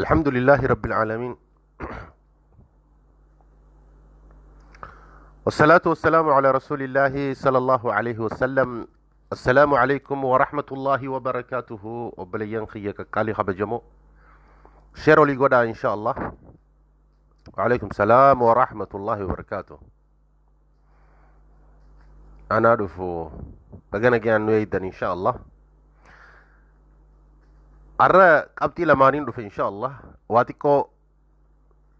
الحمد لله رب العالمين، والصلاة والسلام على رسول الله صلى الله عليه وسلم. السلام عليكم ورحمة الله وبركاته. وبليان خيك قالي خبجمو شيرو لي قدا إن شاء الله. وعليكم السلام ورحمة الله وبركاته. أنا أعرف بقنا جان نويدا إن شاء الله. أرى قبتي لمانين دف إن شاء الله. واتيكو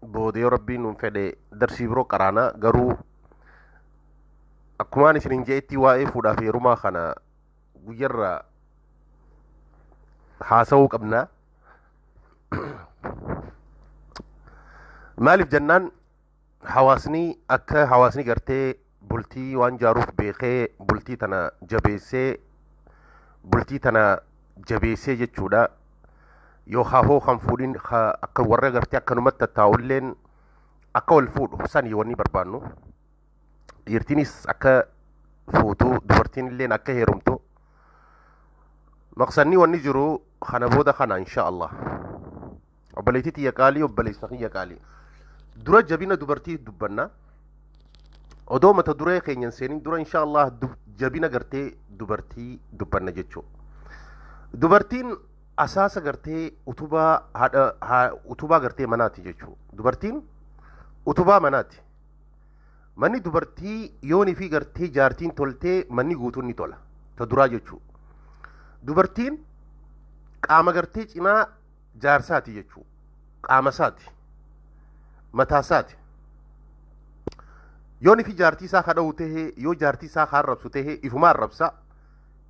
بودي ربي ننفد درسي برو قرانا قرو أكمان سنين جيتي واقف ودا في رما خنا ويرى حاسوك أبنا مالف جنان حواسني أكا حواسني قرتي بلتي وان جاروف بيخي بلتي تنا جبيسي جتشودا yoo haahoo kan fuudhin akka warra gartee akkanumatti tattaa'ulleen akka wal fuudhu sanii wanni barbaannu dhiirtiinis akka fuutu dubartiin illeen akka heerumtu maqsanni wanni jiru kana booda kana insha Allah. obboleettii xiyya qaalii obboleessa xiyya qaalii dura jabina dubartii dubbanna odoo mata duree keenyan seenin dura insha Allah jabina gartee dubartii dubbanna jechuu dubartiin asaasa gartee utubaa gartee manaati jechuu dubartiin utubaa manaati manni dubartii yoonii fi gartee jaartiin toltee manni guutuun ni tola ta duraa jechuu dubartiin qaama gartee cinaa jaarsaati jechuu qaama saati mataa saati yoonii fi jaartii isaa kadha'u tahee yoo jaartii isaa arrabsu tahee ifuma arrabsa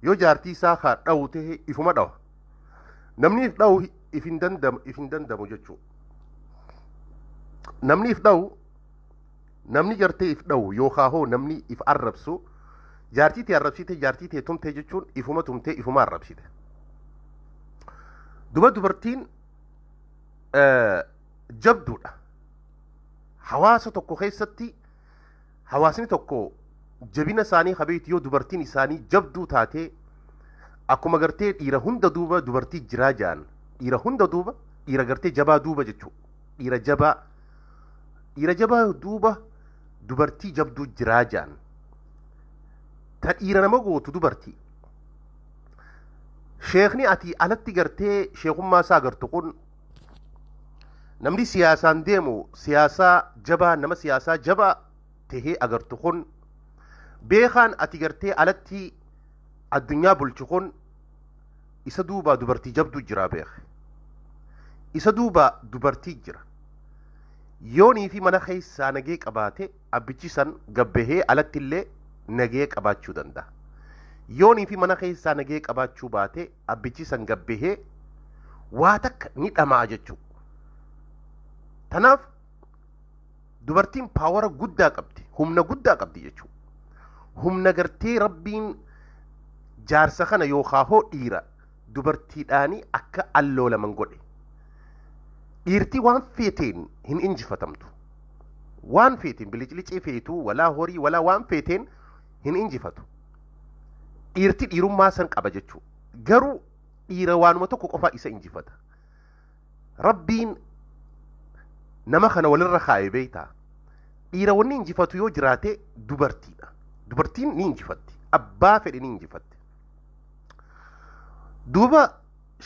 yoo jaartii isaa kadha'u tahee ifuma dhawa namni if dhawu ifin dandamu jechuu namni if dhawu namni gartee if dhawu yookaan hoo namni if arrabsu jaartii tee arrabsite jaartii tee tumte jechuun ifuma tumte ifuma arrabsite dubartiin jabduudha hawaasa tokko keessatti hawaasni tokko jabina isaanii qabeetti yoo dubartiin isaanii jabduu taatee akkuma gartee dhiira hunda duuba dubartii jiraa jaan dhiira hunda duuba dhiira gartee jabaa duuba jechuu dhiira jabaa duuba dubartii jabduu jiraa jaan ta dhiira nama gootu dubartii sheekni ati alatti gartee sheekummaa isaa agartu kun namni siyaasaan deemu siyaasaa jabaa nama siyaasaa jabaa tahee agartu kun beekaan ati gartee alatti addunyaa bulchu kun isa duuba dubartii jabduu jira beeke isa duuba dubartii jira yoonii fi mana keessaa nagee qabaate abbichisan gabbahee alatti illee nagee qabaachuu danda'a yoonii fi mana keessaa nagee qabaachuu baate abbichisan gabbahee waa takka ni dhama'a jechuu tanaaf dubartiin paawara guddaa qabdi humna guddaa qabdi jechuu humna gartee rabbiin jaarsa kana yookaan hoo dhiira dubartiidhaanii akka alloolaman godhe dhiirtii waan feeteen hin injifatamtu waan feeteen biliclicii feetuu walaa horii walaa waan feeteen hin injifatu dhiirtii dhiirummaa san qaba jechuu garuu dhiira waanuma tokko qofaa isa injifata rabbiin nama kana walirra kaa'e beeytaa dhiira wanni injifatu yoo jiraate dubartiidha dubartiin ni injifatti abbaa fedhe ni injifatti duuba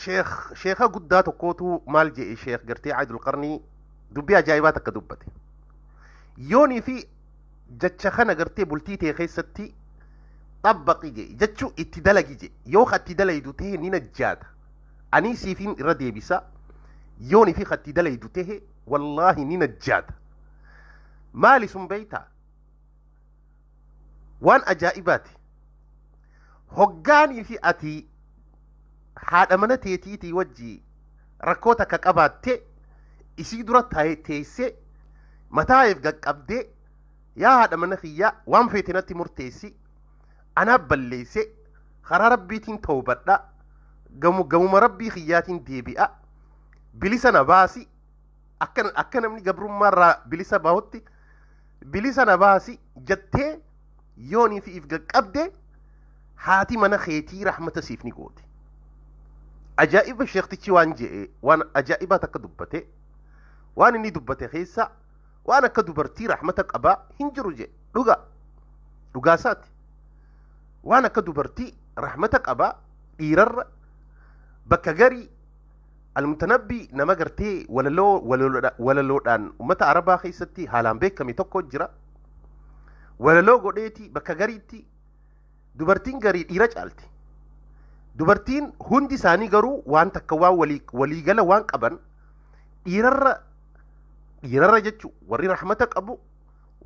sheekha guddaa tokkootu maal jedhe sheekh gartee Aidul Qarnii dubbii ajaa'ibaa takka dubbate yoonii fi jecha kana gartee bultii tee keessatti xabbaqi jedhe jechuu itti dalagi jedhe yoo itti dalaydu tahe ni najjaata anii siifin irra deebisa yoonii fi itti dalaydu tahe wallaahi ni najjaata maali sun beeytaa waan ajaa'ibaati hoggaanii fi ati haadha mana teetiitii wajji rakkoo takka qabaatte isii dura teessee mataayeef gaqqabdee yaa haadha mana kiyyaa waan feete natti murteessi anaaf balleesse karaa rabbiitiin tawbadha gamuma rabbii kiyyaatiin deebi'a bilisa na baasi akka namni gabrummaarraa bilisa bahutti bilisa na baasi jettee yoonii fi if gaqqabde haati mana keetii rahmata siif ni goote ajaa'iba sheektichi waan je'e waan ajaa'ibaa takka dubbate waan inni dubbate keessa waan akka dubartii rahmata qabaa hin jiru je dhugaasaati waan akka dubartii rahmata qabaa dhiirarra bakka garii almutanabbii nama gartee walaloodhaan ummata arabaa keessatti haalaan beekame tokko jira walaloo godheeti bakka gariitti dubartiin garii dhiira caalti dubartiin hundi isaanii garuu waan takka waan waliigala waan qaban dhiirarra jechu warri rahmata qabu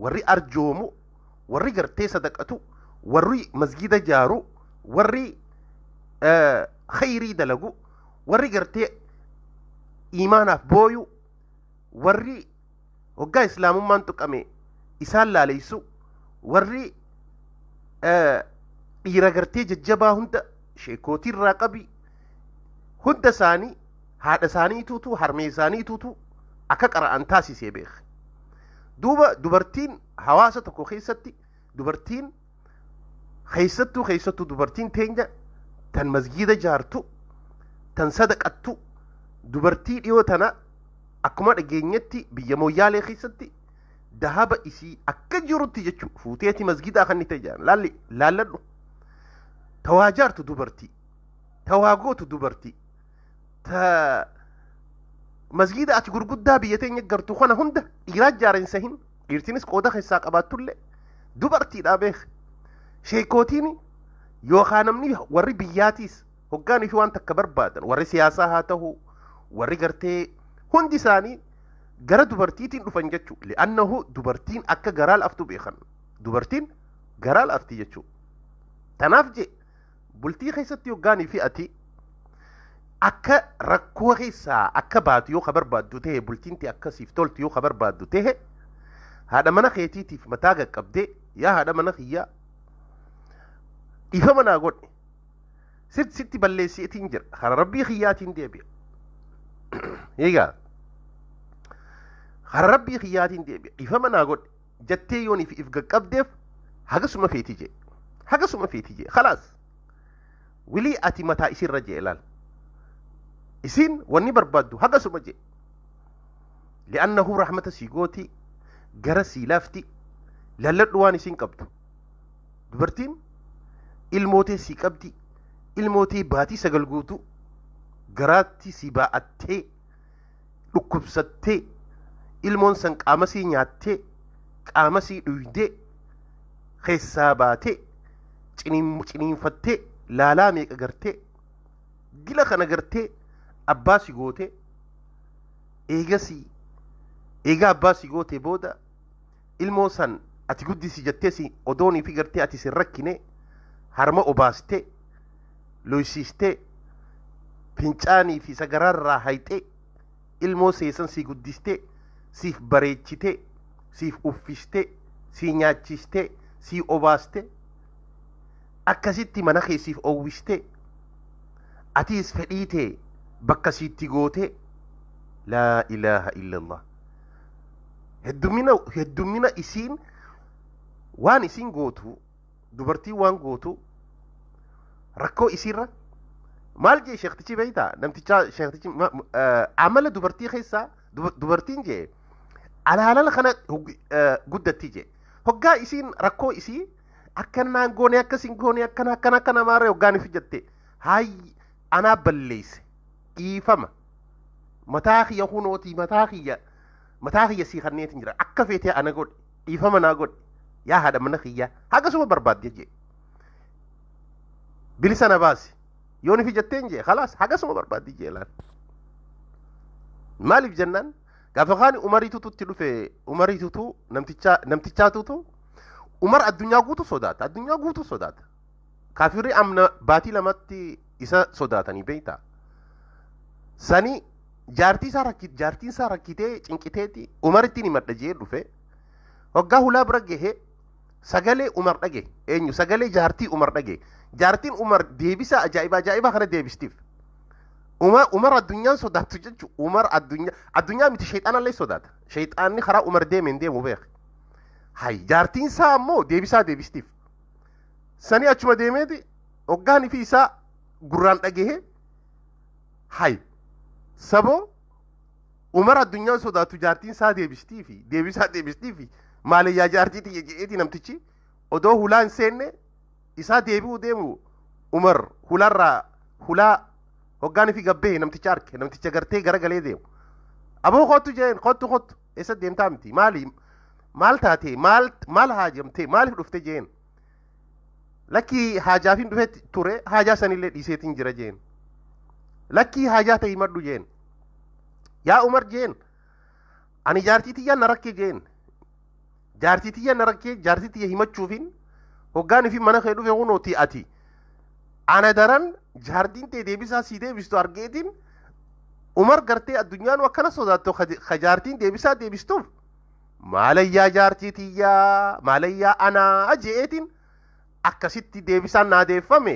warri arjoomu warri gartee sadaqatu warri masgida jaaru warri khayrii dalagu warri gartee iimaanaaf booyu warri hoggaa islaamummaan tuqame isaan laaleysu warri dhiira gartee jajjabaa hunda sheekootii irraa qabi hunda isaanii haadha isaaniituutu harmee isaaniituutu akka qara'an taasisee beek duuba dubartiin hawaasa tokko keessatti dubartiin keessattuu dubartiin teenya tan masgiida jaartu tan sadaqattu dubartii dhiyoo tana akkuma dhageenyetti biyya mooyyaalee keessatti dahaba isii akka jirutti jechuu fuuteeti masgidaa kan ni ta'e laalladhu tawaa jaartu dubartii tawaa gootu dubartii ta masgida ati gurguddaa biyya teenya gartu kana hunda dhiiraa jaarensa hin dhiirtinis qooda keessaa qabaattullee dubartiidhaa beek sheekootiin yookaan namni warri biyyaatiis hoggaanii fi waan takka barbaadan warri siyaasaa haa ta'u warri gartee hundi isaanii gara dubartiitiin dhufan jechuu li'annahu dubartiin akka garaa laftu beekan dubartiin garaa lafti jechuu tanaaf je bultii keessatti hoggaanii fi ati akka rakkoo keessaa akka baatu yoo ka barbaaddu tahe bultiinti akkasiif toltu yoo ka barbaaddu tahe haadha mana keetiitiif mataa qaqqabdee yaa haadha mana kiyyaa dhiifama naa godhe sitti balleessiitiin jira hara rabbii kiyyaatiin deebi'a eegaa hara rabbii kiyyaatiin deebi'a dhiifama naa godhe jettee yooniif if qaqqabdeef hagasuma feetii jee khalaas wilii ati mataa isirra jee ilaal isin wanni barbaaddu hagasuma jee li'annahu rahmata sii gooti gara sii laafti lalladhu waan isin qabdu dubartiin ilmootee sii qabdi ilmootee baatii sagal guutu garaatti sii baa'attee dhukkubsattee ilmoon san qaama sii nyaattee qaama sii dhuydee keessaa baatee ciniinfattee laalaa meeqa gartee gila kana gartee abbaa si goote eega abbaa si goote booda ilmoo san ati guddisi jettee si odoonii fi gartee ati sin rakkine harma obaastee loysiistee fincaanii fi sagaraarraa hayxee ilmoo seesan si guddistee siif bareechitee siif uffistee si nyaachistee si obaastee akkasitti mana keessiif owwistee atiis fedhiitee bakka siitti gootee laa ilaaha illallah heddummina isiin waan isiin gootu dubartiin waan gootu rakkoo isiirra maal jee sheektichi beeytaa namticha sheektichi amala dubartii keessaa dubartiin jee alaalala kana guddatti jee hoggaa isiin rakkoo isii akkanaan goone akkasin goone akkana maaree hoggaaniif jette haay anaa balleeyse dhiifama mataa kiyya hunootii mataa kiyya sii kanneetin jira akka feetee ana godhe dhiifama naa godhe yaa haadha mana kiyyaa hagasuma barbaadde jee bilisa na baasi yoon ifi jetteen jee khalaas hagasuma barbaaddi jee laan maaliif jennaan gaafa kaani umariitututti dhufe umariitutu namtichaatutu umar addunyaa guutu sodaata kaafirri amna baatii lamatti isa sodaatanii beeyta sani jaartiin isaa rakkitee cinqiteeti umarittiin himadha jee dhufe hoggaa hulaa bira gehe sagalee umar dhage eenyu sagalee jaartii umar dhage jaartiin umar deebisa ajaa'ibaa kana deebistiif umar addunyaan sodaatu jechu umar addunyaa miti shayxaanallee sodaata shayxaanni karaa umar deemeen deemu beek hay jaartiin isaa ammoo deebistiif sani achuma deemeeti hoggaan ifi isaa gurraan dhagehe hay saboo umar addunyaan sodaatu jaartiin isaa deebistii fi deebistii fi maaliyyaa jaartii tiyya je'eeti namtichi odoo hulaa hin seenne isaa deebi'uu deemu umar hulaa hoggaan fi gabbee namticha arke namticha gartee garagalee deemu aboo kottu jeen kottu eessa deemtaa miti maal taate maal haajamte maaliif dhufte jeen lakkii haajaafin dhufe ture haajaa sanillee dhiiseetiin jira jeen lakkii haajaa ta'ii maddu jeen yaa umar jeen ani jaartii tiyya na rakke jeen jaartii tiyya na rakkee jaartii tiyya himachuufin hoggaan fi mana kee dhufe hunooti ati ana daran jaartiin tee deebisaa sii deebistu argeetiin umar gartee addunyaan akkana sodaattu ka jaartiin deebisaa deebistuuf maalayyaa jaartii tiyyaa maalayyaa anaa je'eetiin akkasitti deebisaan naadeeffame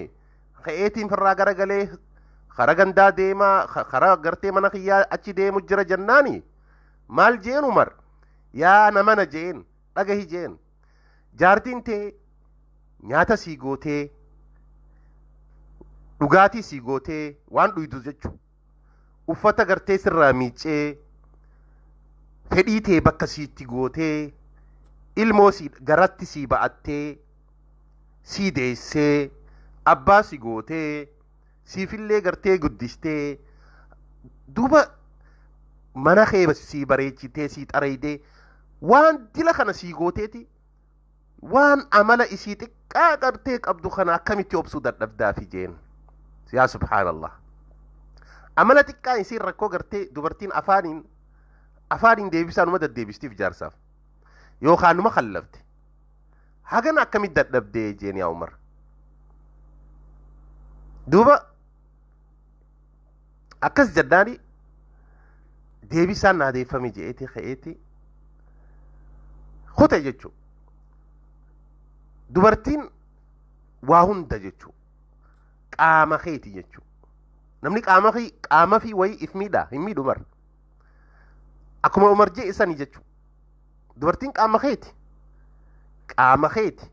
ka'eetiin firraa garagalee kara gandaa deemaa kara gartee mana kiyyaa achi deemu jira jennaani maal jeen umar yaa namana jeen dhagahi jeen jaartiin tee nyaata sii gootee dhugaatii sii gootee waan dhuydu jechu uffata gartee sirraa miicee fedhii tee bakka siitti gootee ilmoo garatti sii ba'attee sii deessee abbaa sii gootee siifillee gartee guddistee duuba mana kee sii bareechitee sii xareeyidee waan dila kana sii gooteeti waan amala isii xiqqaa gartee qabdu kana akkamitti obsuu dadhabdaafi jeen yaa subhaanallah amala xiqqaa isiin rakkoo gartee dubartiin afaaniin deebisaan numa daddeebistiif jaarsaaf yookaan numa khallafte hagan akkamitti dadhabdee jeen yaa umar duuba akkas jaddaani deebisaan naadeeffame je'eeti ka'eeti kute jechuu dubartiin waa hunda jechuu qaama keeti jechuu namni qaama fi wayii if miidha hin miidhu mar akkuma umar jee isanii jechuu dubartiin qaama keeti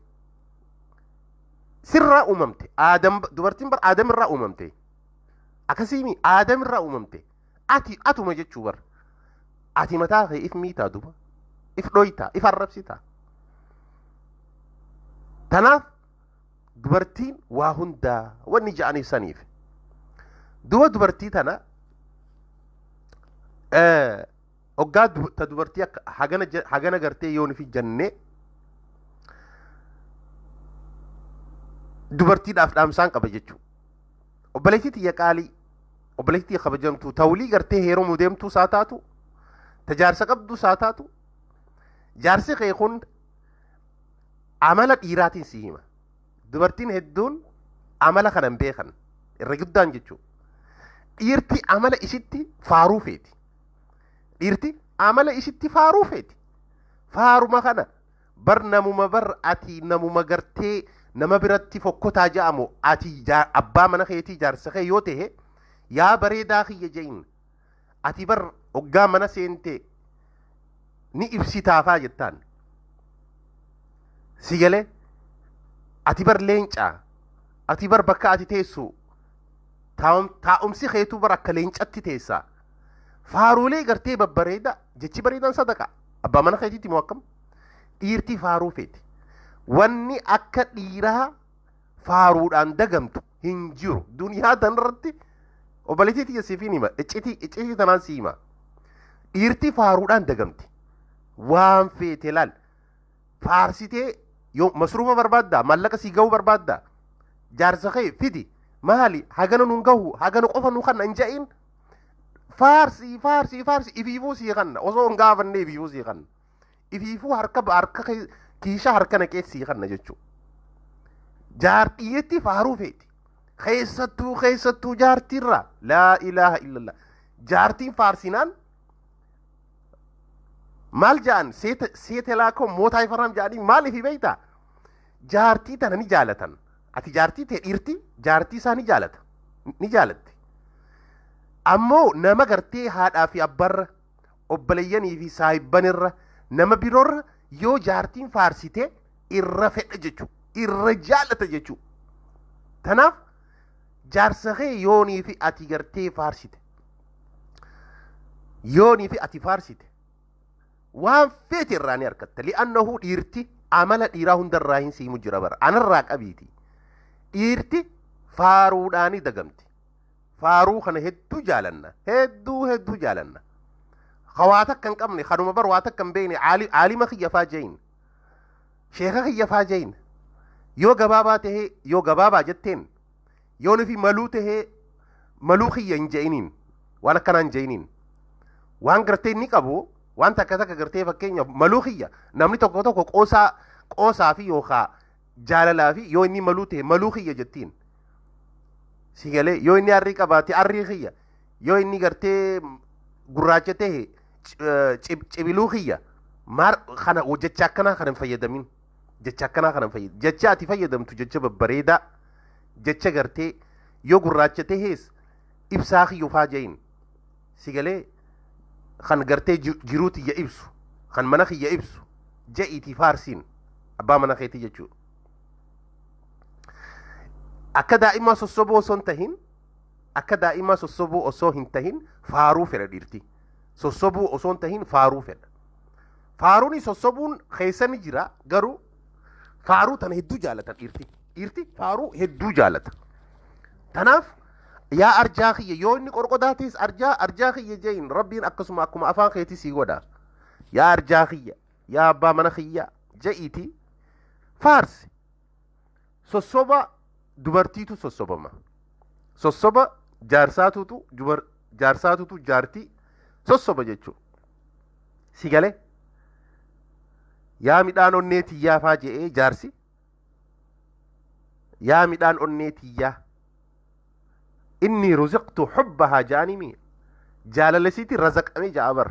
sirraa uumamte dubartiin bar aadamirraa uumamte akkasiimi aadamirraa uumamte atuma jechuu bar ati mataa kee if miitaa duba if dhoytaa if arrabsitaa tanaaf dubartiin waa hundaa wanni ja'aniif saniif duba dubartii tana oggaa ta dubartii hagana gartee yoon fi jannee dubartiidhaaf dhaamsaan qaba jechuu obboleettii tiyya qaalii obboleettii tiyya kabajamtu tawlii gartee heerumuu deemtuu saa taatu ta jaarsa qabdu saa taatu jaarsi kee kun amala dhiiraatiin si hima dubartiin hedduun amala kanan beekan irra guddaan jechuu dhiirti amala isitti faaruu feeti dhiirti amala isitti faaruu feeti faaruma kana bar ati namuma gartee nama biratti fokkotaa ja'amu ati abbaa mana keetii jaarsa kee yoo ta'e yaa bareedaa kiyya je'in ati bar oggaa mana seente ni ibsitaafaa jettaan si galee ati bar leencaa ati bar bakka ati teessu taa'umsi keetuu bar akka leencatti teessaa faaruulee gartee babbareeda jechi bareedan sadaqa abbaa mana keetiitti moo akkam dhiirti faaruu feeti wanni akka dhiiraa faaruudhaan dagamtu hin jiru duniyaa tanarratti obboleettii tiyya siifin hima iccitii tanaan si hima dhiirti faaruudhaan dagamti waan feete laal faarsitee yoo masruufa barbaaddaa mallaqa sii ga'uu barbaaddaa jaarsa kee fidi maali hagana nun gahu hagana qofa nu kanna hin ja'in faarsi ifiifuu sii kanna osoo hin gaafanne ifiifuu sii kanna ifiifuu harka kiisha harka naqee sii kanna jechuu jaartiyyetti faaruu feeti keessattuu jaartiirraa laa ilaaha illallah jaartiin faarsinaan maal ja'an seete laakoo mootaa ifarram ja'anii maaliif beeytaa jaartii tana ni jaalatan ati jaartii ta'e dhiirti jaartii isaa ni jaalatte ammoo nama gartee haadhaa fi abbarra obboleeyyanii fi saahibbanirra nama biroorra yoo jaartiin faarsite irra fedha jechuu irra jaalata jechuu tanaaf jaarsa kee yoonii fi ati gartee faarsite yoonii fi ati faarsite waan feete irraa ni argatta li'annahu dhiirti amala dhiiraa hundarraa hin siimu jira bara anarraa qabiiti dhiirti faaruudhaani dagamti faaruu kana hedduu jaalanna hedduu jaalanna waa takka hin qabne kanuma bar waa takka hin beekne aalima kiyyafaa jeyin sheeka kiyyafaa jeyin yoo gabaabaa tahee yoo gabaabaa jetteen yoo nufi maluu tahee maluu kiyya hin je'iniin waan akkanaa hin je'iniin waan gartee inni qabu waan takka gartee fakkeenyaaf maluu kiyya namni tokko qoosaa fi yookaa jaalalaa fi yoo inni maluu tahe maluu kiyya jettiin si galee yoo inni arrii qabaate arrii kiyya yoo inni gartee gurraacha tahe cibiluu kiyya maar kana jecha akkanaa kana hin fayyadamin jecha akkanaa kana hin fayyadamin jecha ati fayyadamtu jecha babbareedaa jecha gartee yoo gurraacha tahees ibsaa kiyyufaa jeyin si galee kan gartee jiruu tiyya ibsu kan mana kiyya ibsu je'iitii faarsiin abbaa mana keetii jechuudha akka daa'imaa sossoboo osoo hin tahin akka daa'imaa sossoboo osoo hin tahin faaruu fedha dhiirti sossobuu osoo hin tahin faaruu fedha faaruuni sossobuun keessani jira garuu faaruu tana hedduu jaalata dhiirti faaruu hedduu jaalata tanaaf yaa arjaa kiyya yoo inni qorqodaatis arjaa kiyya jeyin rabbiin akkasuma akkuma afaan keetii sii godha yaa arjaa kiyya yaa abbaa mana kiyya je'iiti faarsi sossoba dubartiitu sossobama sossoba jaarsaatutu jaartii sossoba jechuu si galee yaa midhaan onnee tiyyaa faa je'ee jaarsi yaa midhaan onnee tiyyaa inni ruziqtu xubbahaa ja'animi jaalalasiitiin razaqame ja'a bar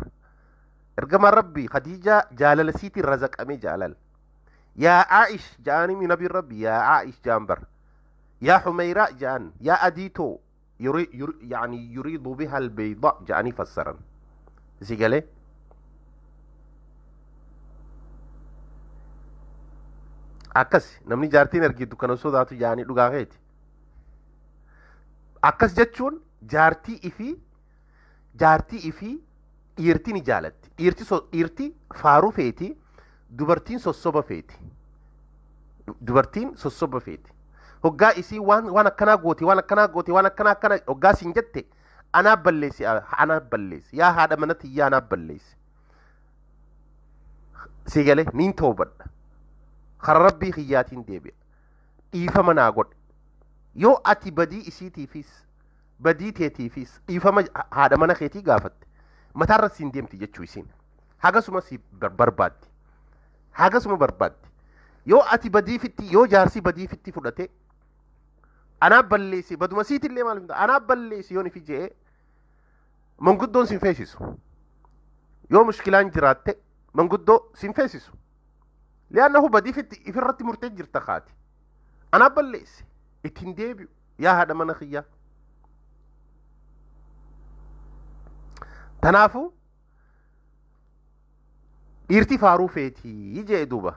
ergamaan rabbii khadiijaa jaalalasiitiin razaqame jaalal yaa aa'ish ja'animi nabiin rabbi yaa aa'ish ja'an bar yaa xumeyraa ja'an yaa adiitoo yani yuriidu biha albayda ja'anii fassaran si galee akkas namni jaartiin argitu kana sodaatu ja'anii dhugaa keeti akkas jechuun jaartii ifii dhiirtii ni jaalatti dhiirti faaruu feeti dubartiin sossoba feeti hoggaa isii waan akkanaa gooti waan akkanaa hoggaa siin jette anaaf balleessi yaa haadha mana tiyyaa anaaf balleessi si galee niin toobadha kara rabbii kiyyaatiin deebi'a dhiifama naa godhe yoo ati badii isiitiifis badii teetiifis dhiifama haadha mana keetii gaafatte mataarra siin deemti jechuu isiin hagasuma si barbaaddi yoo ati badiifitti yoo jaarsi badiifitti fudhate anaaf balleessi baduma siitillee maal hunda anaaf balleessi yoo nifi je'e manguddoon sin feesisu yoo mushkilaan jiraatte manguddoo sin feesisu li'annahu badiifitti ifirratti murtee jirta kaati anaaf balleessi ittiin deebi'u yaa haadha mana kiyyaa tanaafu dhiirti faaruu feetii jee duuba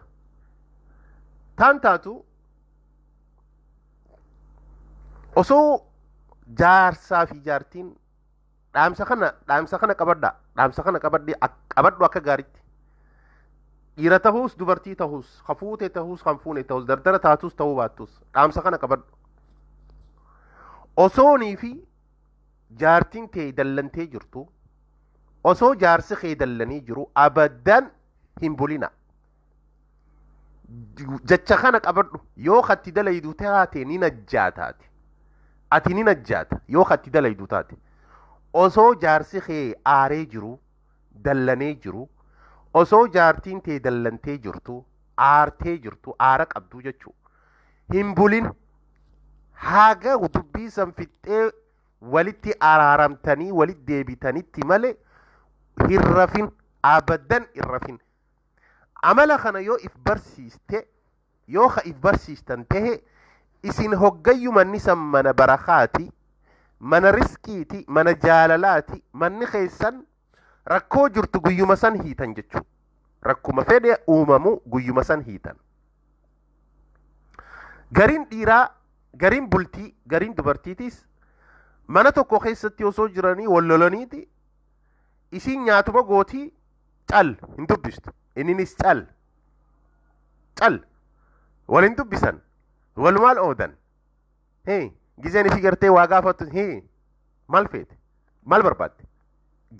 taan taatu osoo jaarsaa fi jaartiin dhaamsa kana qabadhu akka gaaritti dhiira tahuus dubartii tahuus hafuute tahuus hanfuune tahuus dardara taatus tahuu baattus dhaamsa kana qabadhu osoonii fi jaartiin tee dallantee jirtu osoo jaarsi kee dallanii jiru abaddan hin bulina jecha kana qabadhu yoo katti dalaydu taate ni najjaataati ati ni najjaata yoo katti dalaydu taate osoo jaarsi kee aaree jiru dallanee jiru osoo jaartiin tee dallantee jirtu aartee jirtu aara qabdu jechuu hin bulin haga dubbii san fixxee walitti araaramtanii walitti deebitanitti malee hin rafin abaddan hin rafin amala kana yoo if barsiistan tahe isin hoggayyu manni san mana barakaati mana riskiiti mana jaalalaati manni keessan rakkoo jirtu guyyuma san hiitan jechuu rakkuma fedhe uumamu guyyuma san hiitan gariin dhiiraa gariin bultii gariin dubartiitis mana tokko keessatti osoo jiranii wal lolaniiti isiin nyaatuma gootii cal hin dubbistu inninis cal walin dubbisan walumaal oodan gizeen ifi gartee waa gaafattu maal feete maal barbaadde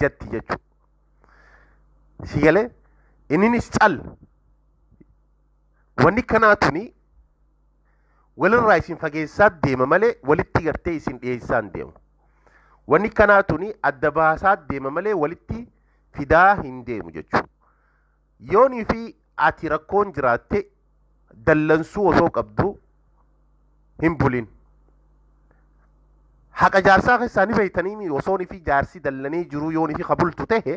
jatti jechuu si galee inninis cal wanni kanaatuni walirraa isin fageessaa deema malee walitti gartee isin dhiyeessaan deemu wanni kanaatuni adda baasaa deema malee walitti fidaa hin deemu jechuu yoonii fi ati rakkoon jiraatte dallansuu osoo qabdu hin bulin haqa jaarsaa keessaanii beeytanii osoonii fi jaarsi dallanii jiruu yoonii fi qabultu ta'e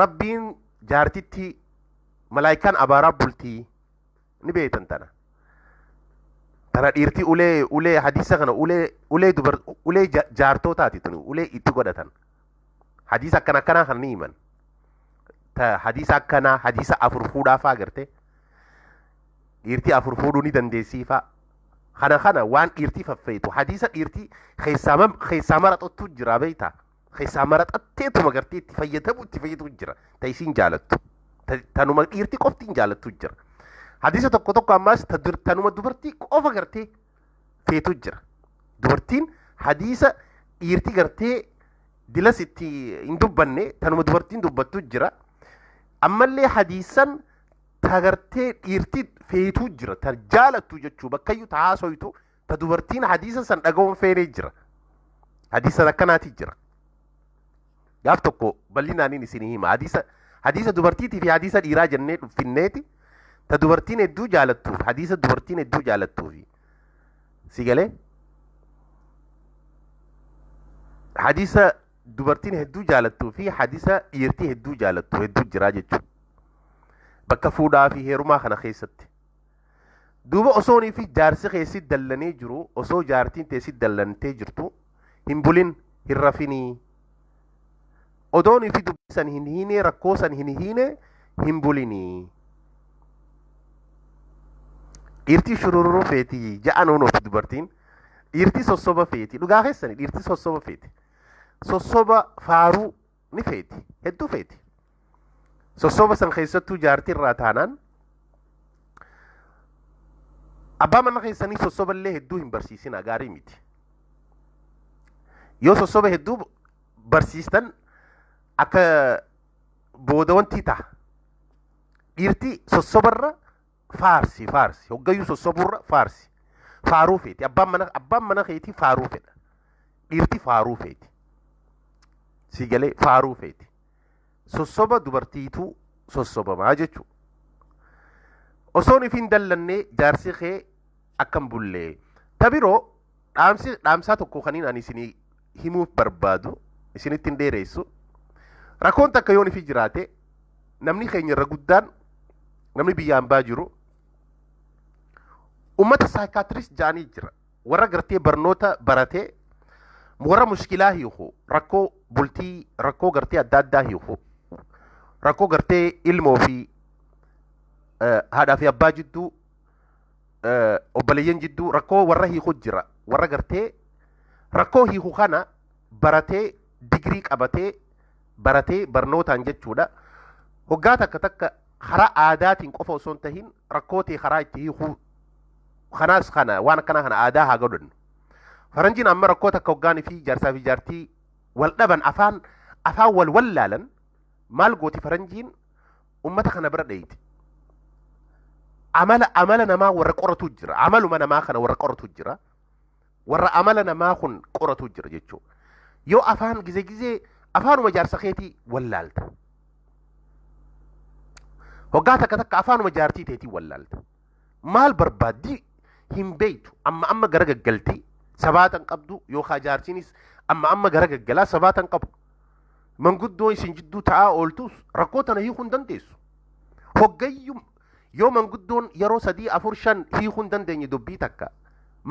rabbiin jaartitti malaayikaan abaaraa bultii ni beeytan tana dhiirti ulee hadiisa kana ulee jaartootaati tuni ulee itti godhatan hadiisa akkanaa kan ni himan hadiisa akkanaa hadiisa afur fuudhaafaa agarte dhiirti afur fuudhuu ni dandeessiifaa kana waan dhiirtii faffeetu hadiisa dhiirtii keessaa maraxattu jira beeyta keessaa maraxatteetuma gartee itti fayyadu jira ta isiin jaalattu tanuma dhiirtii qofti hin jaalattu jira hadiisa tokko ammaas tanuma dubartii qofa gartee feetu jira dubartiin hadiisa dhiirtii gartee dilas itti hin dubbanne tanuma dubartiin dubbattu jira ammallee hadiisan ta gartee dhiirtii feetu jira ta jaalattu jechuu bakkayyuu ta haasoytu ta dubartiin hadiisa san dhaga'uun feenee jira hadiisan akkanaati jira gaaf tokko bal'inaaniin isin hima hadiisa dubartiitii fi hadiisa dhiiraa jennee dhuffinneeti ta dubartiin hedduu jaalattuuf hadiisa dubartiin hedduu jaalattuufi si galee hadiisa dubartiin hedduu jaalattuu fi hadiisa dhiirtii hedduu jaalattu hedduu jiraa jechuudha bakka fuudhaa fi heerumaa kana keessatti duuba osoonii fi jaarsi keessi dallanee jiru osoo jaartiin teessi dallantee jirtu hin bulin hin rafinii odoonii fi dubbisan hin hiine rakkoo san hin hiine hin bulinii dhiirtii shururruu feeti ja'anoon of dubartiin dhiirtii sossoba feeti dhugaa keessani dhiirtii sossoba feeti sossoba faaruu ni feeti hedduu feeti sossoba san keessattuu jaartii irraa taanaan abbaa mana keessanii sossoba illee hedduu hin barsiisina gaarii miti yoo sossoba hedduu barsiistan akka booda wanti ta'a dhiirtii sossobarra faarsi hoggayyuu sossoburra faaruu feeti abbaan mana keetii faaruu fedha dhiirtii faaruu feeti si galee faaruu feeti sossoba dubartiitu sossobamaa jechuu osoon ifin dallannee jaarsi kee akkam bullee ta biroo dhaamsaa tokko kaniin ani isinii himuuf barbaadu isinitti hin dheereessu rakkoon takka yoon ifi jiraate namni keenya irra guddaan namni biyyaan baa jiru ummata saayikaatirist jaanii jira warra gartee barnoota baratee warra mushkilaa hiiku rakkoo bultii rakkoo gartee adda addaa hiiku rakkoo gartee ilmoo fi haadhaa fi abbaa jidduu obboleeyyan jidduu rakkoo warra hiiku jira warra gartee rakkoo hiiku kana baratee digirii qabatee baratee barnootaan jechuudha hoggaa takka karaa aadaatiin qofa osoo hin tahin rakkootee karaa itti hiikuu kanaas kana waan akkana kana aadaa haa godhannu faranjiin amma rakkoo takka hoggaanii fi jaarsaa fi jaartii wal dhaban afaan wal wallaalan maal gooti faranjiin ummata kana bira dheeyiti amala namaa warra qoratu jira amaluma namaa kana warra qoratu jira warra amala namaa kun qoratu jira jechuudha yoo afaan gizee afaanuma jaarsa keetii wallaalta hoggaa takka afaanuma jaartii teetii wallaalta maal barbaaddi hin beeytu amma gara gaggaltii sabaatan qabdu yookaan jaarsiinis amma gara gaggalaa sabaatan qabu manguddoo isin jidduu ta'aa ooltus rakkoo tana hiikuu hin dandeessu hoggayyum yoo manguddoon yeroo 3 4 5 hiikuu hin dandeenye dubbii takka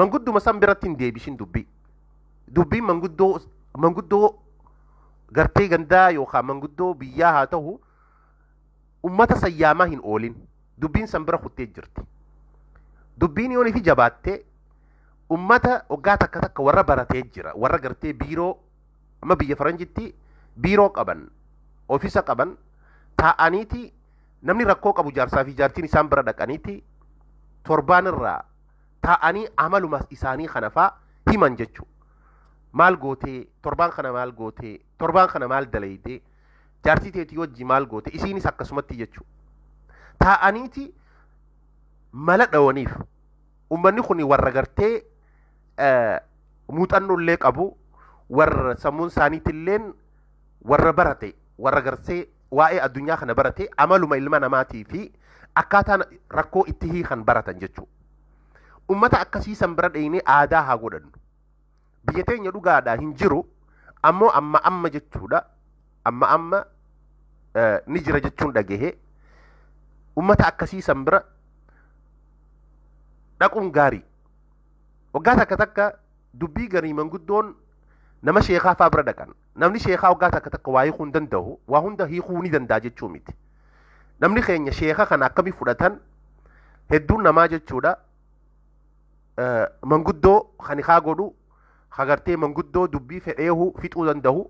mangudduma san biratti hin deebishin dubbiin manguddoo gartee gandaa yookaan manguddoo biyyaa haa ta'u ummata sayyaamaa hin oolin dubbiin san bira kuttee jirti dubbiin yoon ifi jabaatte ummata waggaa takka takka warra baratee jira warra gartee biiroo amma biyya faranjitti biiroo qaban ofiisa qaban taa'aniiti namni rakkoo qabu jaarsaa fi jaartiin isaan bira dhaqaniiti torbaan irraa taa'anii amaluma isaanii kanafaa himan jechuu maal gootee torbaan kana maal gootee torbaan kana maal dalaytee jaartii teetii wajji maal goote isiinis akkasumatti jechuu taa'aniiti mala dhawaniif ummanni kun warra gartee muuxannoo illee qabu warra sammuun isaaniitilleen warra barate warra gartee waa'ee addunyaa kana barate amaluma ilma namaatii fi akkaataan rakkoo itti hiikan baratan jechuu ummata akkasii san bira dhayinee aadaa haa godhannu biyya teenya dhugaadhaa hin jiru ammoo amma jechuudha amma ni jira jechuun dhagahe ummata akkasii san bira dhaquun gaarii waggaa takka dubbii garii manguddoon nama sheekaa faa bira dhaqan namni sheekaa waggaa takka waa hiikuu hin danda'u waa hunda hiikuu ni danda'a jechuu miti namni keenya sheekaa kana akkamii fudhatan hedduun namaa jechuudha manguddoo kan haa godhu hagartee manguddoo dubbii fedheehu fixuu danda'u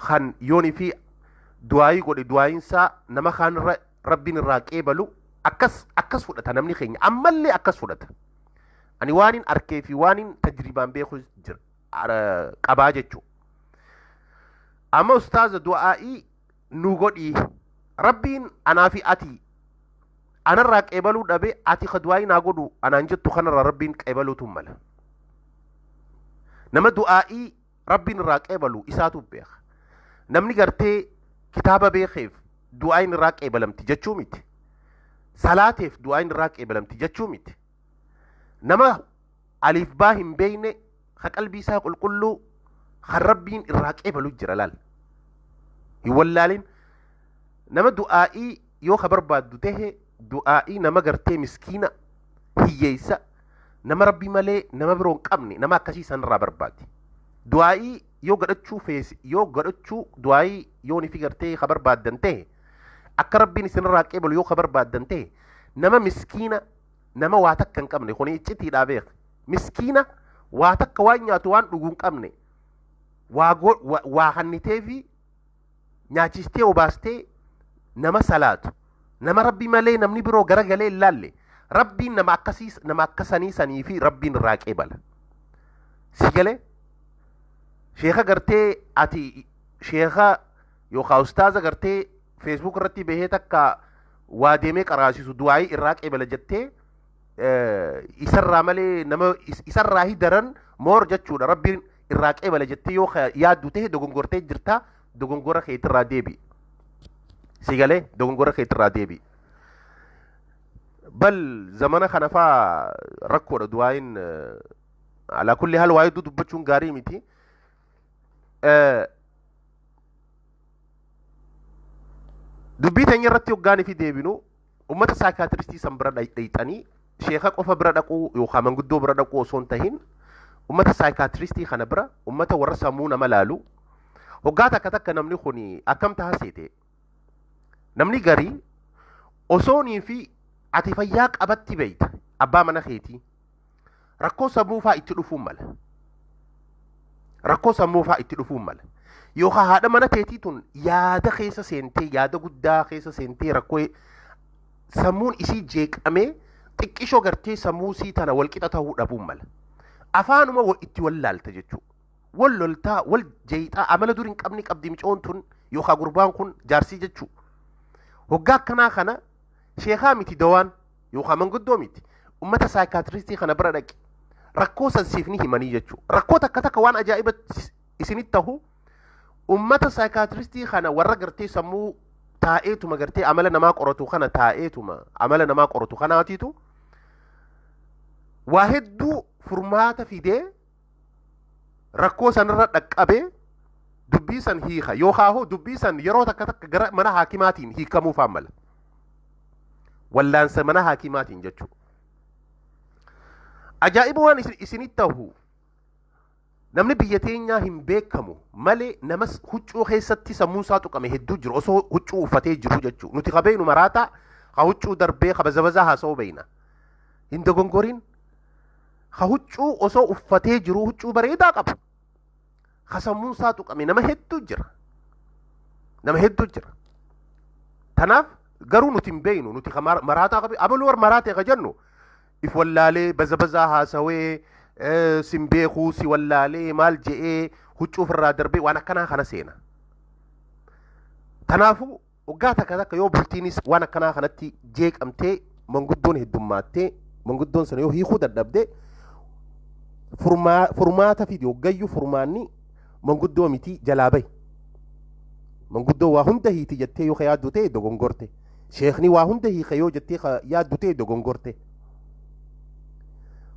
kan yoonii fi du'aayii godhe du'aayinsaa nama kaanirra rabbiin irraa qeebalu akkas fudhata namni keenya ammallee akkas fudhata ani waanin arkee fi waanin tajribaan beeku qabaa jechuu amma ustaaza du'aa'ii nu godhii rabbiin anaa fi ati anarraa qeebaluu dhabe ati ka du'aa'ii naa godhu anaan jettu kanarraa rabbiin qeebaluutu mala nama du'aa'ii rabbiin irraa qeebalu isaatu beeka namni gartee kitaaba beekeef du'aa'iin irraa qeebalamti jechuu miti salaateef du'aa'iin irraa qeebalamti jechuu miti nama aliif baa hin beeyne ka qalbii isaa qulqulluu kan rabbiin irraa qeebalu jira laal hin wallaalin nama du'aa'ii yoo ka barbaaddu tahe du'aa'ii nama gartee miskiina hiyyeeysa nama rabbii malee nama biroo hin qabne nama akkasii sanirraa barbaadi du'aa'ii yoo gadhachuu du'aa'ii yoo nifi gartee ka barbaaddan tahe akka rabbiin isinirraa qeebalu yoo ka barbaaddan tahe nama miskiina nama waa takka hin qabne kun iccitiidhaa beek miskiina waa takka waan nyaatu waan dhuguu hin qabne waa hannitee fi nyaachistee obaastee nama salaatu nama rabbii malee namni biroo garagalee hin laalle rabbiin nama akkasanii sanii fi rabbiin irraa qeebala si galee sheeka gartee ati sheeka yookaan ustaaza gartee feesbuuk irratti bahee takka waa deemee qaraasisu du'aayii irraa qeebala jettee isarraa malee nama isarraa daran moor jechuudha rabbiin irraa qeebala jettee yoo yaaddu tahe dogongortee jirtaa dogongora keetirraa deebi si galee dogongora keetirraa deebi bal zamana kana faa rakkoodha du'aayin alaa kulli haal waa hedduu dubbachuun gaarii miti dubbii teenya irratti hoggaanii fi deebinu ummata saayikaatiristii san bira dhayxanii sheeka qofa bira dhaquu yookaan manguddoo bira dhaquu osoo hin tahin ummata saayikaatiristii kana bira ummata warra sammuu nama laalu hoggaa takka namni kun akkam taha seete namni garii osoonii fi ati fayyaa qabatti beeyta abbaa mana keetii rakkoo sammuu faa itti dhufuun mala yookaan haadha mana teetii tun yaada keessa seentee yaada guddaa keessa seentee rakkoo sammuun isii jeeqamee xiqqishoo gartee sammuu sii tana walqixa ta'uu dhabuun mala afaanuma itti wallaalta jechuudha wal loltaa wal jeeyxaa amala dur hin qabni qabdi micoon tun yookaan gurbaan kun jaarsii jechuudha hoggaa akkanaa kana sheekaa miti dawaan yookaan manguddoo miti ummata saayikaatiristii kana bira dhaqi rakkoo sansiifni himanii jechuudha rakkoo takka waan ajaa'iba isinitti tahu ummata saayikaatiristii kana warra gartee sammuu taa'eetuma gartee amala namaa qoratu kana taa'eetuma amala namaa qoratu kanaatiitu waa hedduu furmaata fidee rakkoo sanirra dhaqqabee dubbii san hiika yookaan dubbii san yeroo takka gara mana haakimaatiin hiikamuu faan mala wallaansa mana haakimaatiin jechuudha ajaa'iba waan isinitti tahu namni biyya teenyaa hin beekamu malee namas huccuu keessatti sammuun isaa tuqame hedduu jiru osoo huccuu uffatee jiru jechuudha nuti qabeenu maraataa ka huccuu darbee ka bazabazaa haasa'uu beeyna hin dogongorin ka huccuu osoo uffatee jiru huccuu bareedaa qabu ka sammuun isaa tuqame nama hedduu jira tanaaf garuu nuti hin beeynu nuti maraataa qabe abaluu war maraatee ka jennu if wallaalee bazabazaa haasawee sin beekuu si wallaalee maal je'ee huccuu ofirraa darbee waan akkanaa kana seena tanaafu waggaa takka yoo bultiinis waan akkanaa kanatti jeeqamtee manguddoon heddummaatee manguddoon sana yoo hiikuu dadhabde furmaata fidi waggayyuu furmaanni manguddoo miti jalaa bahi manguddoo waa hunda hiiti jettee yoo ka yaaddu ta'e dogongorte sheekni waa hunda hiika yoo jettee ka yaaddu ta'e dogongorte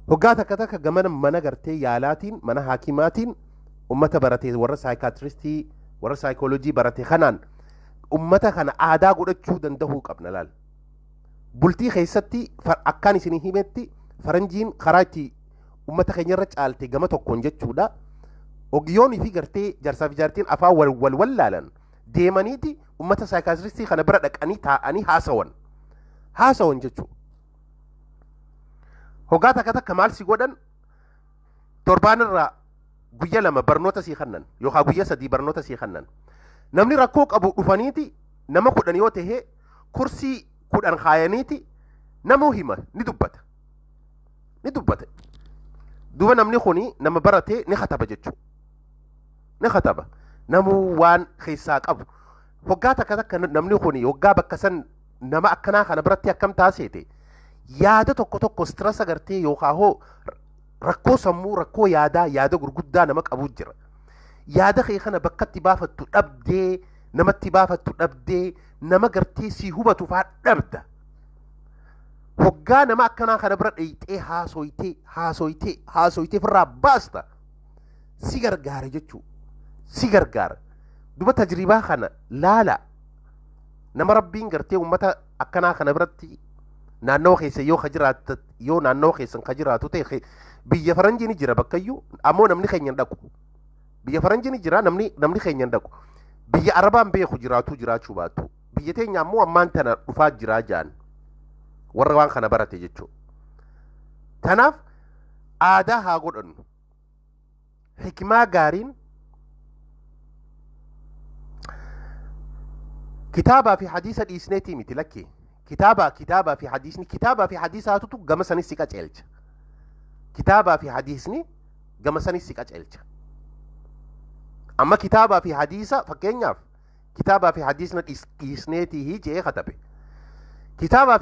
waggaa takka gamana mana gartee yaalaatiin mana haakimaatiin ummata barate warra saayikaatiristii warra saayikoolojii barate kanaan ummata kana aadaa godhachuu dandahuu qabna laal bultii keessatti akkaan isin himetti faranjiin karaa itti ummata keenyarra caalte gama tokkoon jechuudha ogiyoonii fi gartee jarsaaf jaartiin afaan wal wallaalan deemaniiti ummata saayikaatiristii kana bira dhaqanii taa'anii haasawan jechuu hoggaa takka maal si godhan torbaanirraa guyya lama barnoota sii kannan yookaan guyya sadii barnoota sii kannan namni rakkoo qabu dhufaniiti nama 10 yoo ta'e kursii 10 kaayaniiti namuu hima ni dubbata duba namni kuni nama baratee ni kataba jechuu ni kataba namuu waan keessaa qabu hoggaa takka namni kuni hoggaa bakka san nama akkanaa kana biratti akkam taaseete yaada tokko stress agartee yookaan hoo rakkoo sammuu rakkoo yaada gurguddaa nama qabu jira yaada kee kana bakkatti baafattu dhabdee namatti baafattu dhabdee nama gartee si hubatu faa dhabda hoggaa nama akkanaa kana bira dheeyxee haasoytee firraa baasta si gargaara jechuu si gargaara duba tajribaa kana laala nama rabbiin gartee ummata akkanaa kana biratti naannoo keessa yoo naannoo keessan ka jiraatu ta'e biyya faranjii ni jira bakkayyuu ammoo namni keenya hin dhaqu biyya faranjii ni jira namni keenya hin dhaqu biyya arabaan beeku jiraachuu baatu biyya teenya ammoo ammaan tana dhufaa jiraa jaan warra waan kana barate jechuu tanaaf aadaa haa godhannu hikimaa gaariin kitaabaa fi hadiisa dhiisneetii miti lakkee kitaabaa fi hadiisni kitaabaa fi hadiisaatutu gama sanis si qaceelcha kitaabaa fi hadiisni gama sanis si qaceelcha amma kitaabaa fi hadiisa fakkeenyaaf kitaabaa fi hadiisna dhiisneetii jee katabe kitaabaa